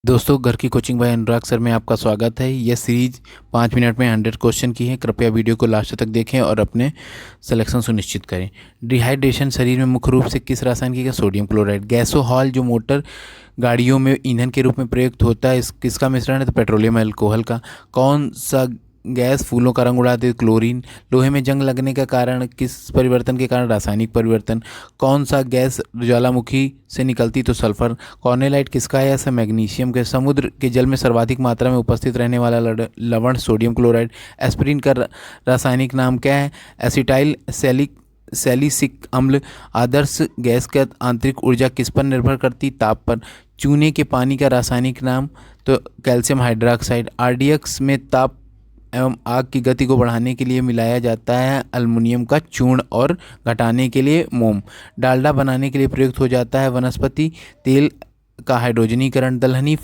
दोस्तों, घर की कोचिंग बाय अनुराग सर में आपका स्वागत है। यह सीरीज 5 मिनट में 100 क्वेश्चन की है। कृपया वीडियो को लास्ट तक देखें और अपने सिलेक्शन सुनिश्चित करें। डिहाइड्रेशन शरीर में मुख्य रूप से किस रासायनिक की सोडियम क्लोराइड। गैसोहॉल जो मोटर गाड़ियों में ईंधन के रूप में प्रयुक्त होता है, इस किसका मिश्रण है? तो पेट्रोलियम अल्कोहल का। कौन सा गैस फूलों का रंग उड़ाती है? क्लोरीन। लोहे में जंग लगने का कारण किस परिवर्तन के कारण? रासायनिक परिवर्तन। कौन सा गैस ज्वालामुखी से निकलती? तो सल्फर। कॉर्नेलाइट किसका है? ऐसा मैग्नीशियम के। समुद्र के जल में सर्वाधिक मात्रा में उपस्थित रहने वाला लवण सोडियम क्लोराइड। एस्पिरिन का रासायनिक नाम क्या है? एसिटाइल सैलिसिक अम्ल। आदर्श गैस का आंतरिक ऊर्जा किस पर निर्भर करती? ताप पर। चूने के पानी का रासायनिक नाम? तो कैल्शियम हाइड्रोक्साइड। आरडीएक्स में ताप एवं आग की गति को बढ़ाने के लिए मिलाया जाता है अल्मुनियम का चूर्ण और घटाने के लिए मोम। डालडा बनाने के लिए प्रयुक्त हो जाता है वनस्पति तेल का हाइड्रोजनीकरण। दलहनी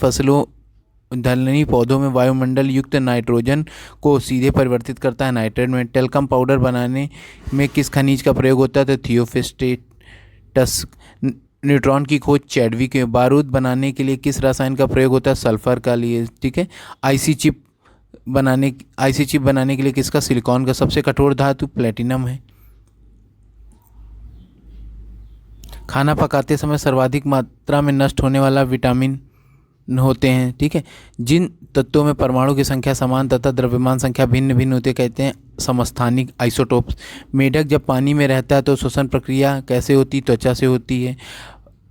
पौधों में वायुमंडल युक्त नाइट्रोजन को सीधे परिवर्तित करता है नाइट्रेट में। टेल्कम पाउडर बनाने में किस खनिज का प्रयोग होता है? तो थियोफिस्टेटस। न्यूट्रॉन की खोज चैडविक में। बारूद बनाने के लिए किस रसायन का प्रयोग होता है? सल्फर का लिए। ठीक है। आईसी चिप बनाने के लिए किसका? सिलिकॉन का। सबसे कठोर धातु प्लेटिनम है। खाना पकाते समय सर्वाधिक मात्रा में नष्ट होने वाला विटामिन होते हैं। ठीक है। जिन तत्वों में परमाणु की संख्या समान तथा द्रव्यमान संख्या भिन्न भिन्न होते कहते हैं समस्थानिक आइसोटोप्स। मेढक जब पानी में रहता है तो श्वसन प्रक्रिया कैसे होती? त्वचा से होती है।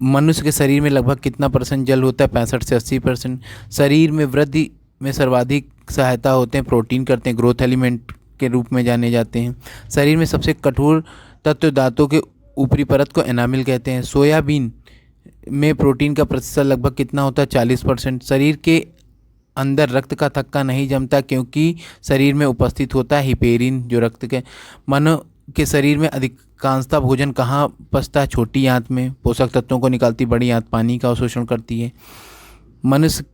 मनुष्य के शरीर में लगभग कितना परसेंट जल होता है? 65 से 80%। शरीर में वृद्धि में सर्वाधिक सहायता होते हैं प्रोटीन करते हैं, ग्रोथ एलिमेंट के रूप में जाने जाते हैं। शरीर में सबसे कठोर तत्व दांतों के ऊपरी परत को एनामिल कहते हैं। सोयाबीन में प्रोटीन का प्रतिशत लगभग कितना होता है? 40%। शरीर के अंदर रक्त का थक्का नहीं जमता क्योंकि शरीर में उपस्थित होता है हिपेरिन जो रक्त के। मानव के शरीर में अधिकांशतः भोजन कहाँ पचता है? छोटी आंत में। पोषक तत्वों को निकालती बड़ी आंत पानी का अवशोषण करती है। मनुष्य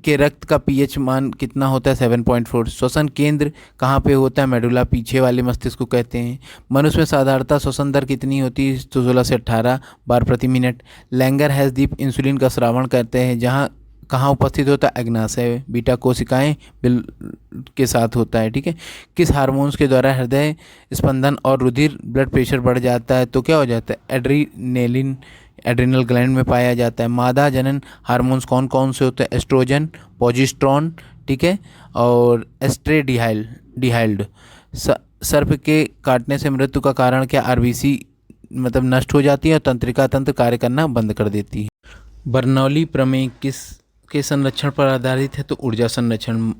के रक्त का पीएच मान कितना होता है? 7.4। श्वसन केंद्र कहाँ पे होता है? मेडुला पीछे वाले मस्तिष्क को कहते हैं। मनुष्य में साधारणतः श्वसन दर कितनी होती है? तो 16 से 18 बार प्रति minute. Langer has Deep insulin का श्रावण करते हैं जहाँ कहाँ उपस्थित होता है? अग्नाशय बीटा कोशिकाएं बिल के साथ होता है। ठीक है। किस हार्मोन्स के द्वारा हृदय स्पंदन और रुधिर ब्लड प्रेशर बढ़ जाता है? तो क्या हो जाता है? एड्रीनेलिन एड्रिनल ग्लैंड में पाया जाता है। मादा जनन हार्मोन्स कौन कौन से होते हैं? Oestrogen, progesterone. ठीक है। और एस्ट्रेडिहाइल्ड। सर्प के काटने से मृत्यु का कारण क्या? आरबीसी मतलब नष्ट हो जाती है और तंत्रिका तंत्र कार्य करना बंद कर देती है। बर्नौली प्रमेय किस के संरक्षण पर आधारित है? तो ऊर्जा संरक्षण।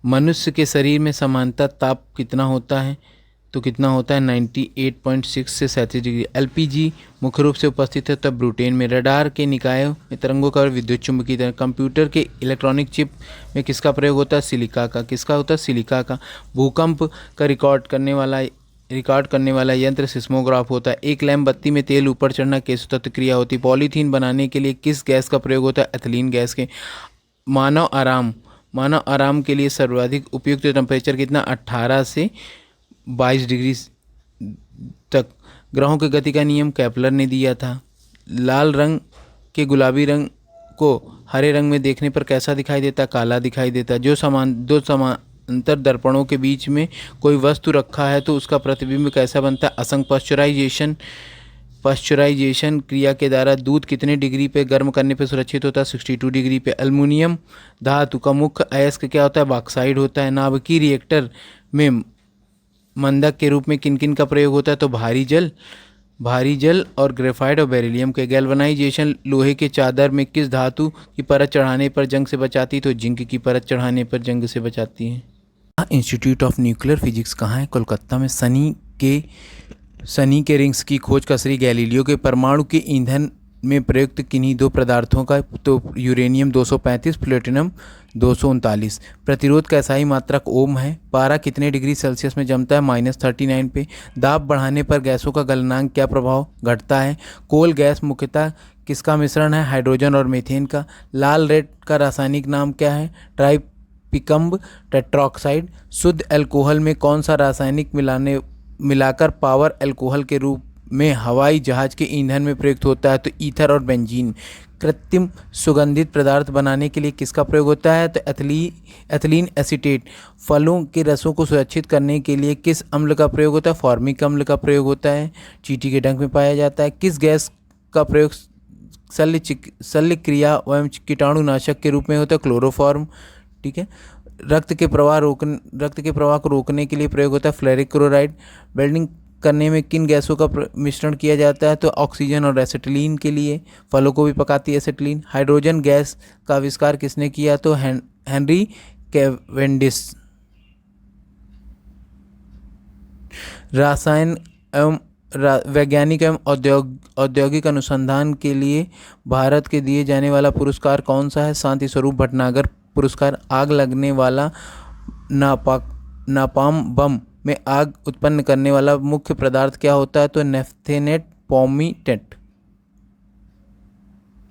मनुष्य के शरीर में सामान्यतः ताप कितना होता है? तो कितना होता है? 98.6 से 37 डिग्री। एलपीजी मुख्य रूप से उपस्थित है तब ब्रूटेन में। रडार के निकायों में तरंगों का विद्युत चुंबकीय तरंग। कंप्यूटर के इलेक्ट्रॉनिक चिप में किसका प्रयोग होता है? सिलिका का। किसका होता है? सिलिका का। भूकंप का रिकॉर्ड करने वाला यंत्र सिस्मोग्राफ होता है। एक लैंप बत्ती में तेल ऊपर चढ़ना केसु तत्व क्रिया होती है। पॉलीथीन बनाने के लिए किस गैस का प्रयोग होता है? एथिलीन गैस के। मानव आराम के लिए सर्वाधिक उपयुक्त टेम्परेचर कितना? 18 से 22 डिग्री तक। ग्रहों की गति का नियम केपलर ने दिया था। लाल रंग के गुलाबी रंग को हरे रंग में देखने पर कैसा दिखाई देता? काला दिखाई देता। दो समांतर दर्पणों के बीच में कोई वस्तु रखा है तो उसका प्रतिबिंब कैसा बनता है? असंग। पाश्चराइजेशन क्रिया के द्वारा दूध कितने डिग्री पे गर्म करने पे सुरक्षित होता है? 62 डिग्री पे। एल्युमिनियम धातु का मुख्य अयस्क क्या होता है? बॉक्साइड होता है। नाभिकीय रिएक्टर में मंदक के रूप में किन किन का प्रयोग होता है? तो भारी जल और ग्रेफाइट और बेरिलियम के। गैल्वनाइजेशन लोहे के चादर में किस धातु की परत चढ़ाने पर जंग से बचाती? तो जिंक की परत चढ़ाने पर जंग से बचाती है। इंस्टीट्यूट ऑफ न्यूक्लियर फिजिक्स कहाँ है? कोलकाता में। सनी के रिंग्स की खोज का श्री गैलीलियो के। परमाणु के ईंधन में प्रयुक्त किन्हीं दो पदार्थों का? तो यूरेनियम 235, प्लेटिनम 239। प्रतिरोध का SI मात्रक ओम है। पारा कितने डिग्री सेल्सियस में जमता है? -39 पे। दाब बढ़ाने पर गैसों का गलनांक क्या प्रभाव घटता है? कोल गैस मुख्यतः किसका मिश्रण है? हाइड्रोजन और मीथेन का। लाल रेत का रासायनिक नाम क्या है? ट्राइपिकम्ब टेट्राऑक्साइड। शुद्ध अल्कोहल में कौन सा रासायनिक मिलाकर पावर अल्कोहल के रूप में हवाई जहाज के ईंधन में प्रयुक्त होता है तो ईथर और बेंजीन। कृत्रिम सुगंधित पदार्थ बनाने के लिए किसका प्रयोग होता है तो एथिलीन एसीटेट। फलों के रसों को सुरक्षित करने के लिए किस अम्ल का प्रयोग होता है फॉर्मिक अम्ल का प्रयोग होता है। चींटी के डंक में पाया जाता है। किस गैस का प्रयोग शल्य क्रिया एवं कीटाणुनाशक के रूप में होता है क्लोरोफॉर्म। ठीक है। रक्त के प्रवाह को रोकने के लिए प्रयोग होता है फ्लोरिक क्लोराइड। वेल्डिंग करने में किन गैसों का मिश्रण किया जाता है तो ऑक्सीजन और एसिटिलीन के लिए। फलों को भी पकाती है एसिटिलीन। हाइड्रोजन गैस का आविष्कार किसने किया तो हेनरी कैवेंडिश। रसायन एवं वैज्ञानिक एवं औद्योगिक अनुसंधान के लिए भारत के दिए जाने वाला पुरस्कार कौन सा है शांति स्वरूप भटनागर पुरस्कार। आग लगने वाला नापाम बम में आग उत्पन्न करने वाला मुख्य पदार्थ क्या होता है तो नेफ्थेनेट पॉमीटेट।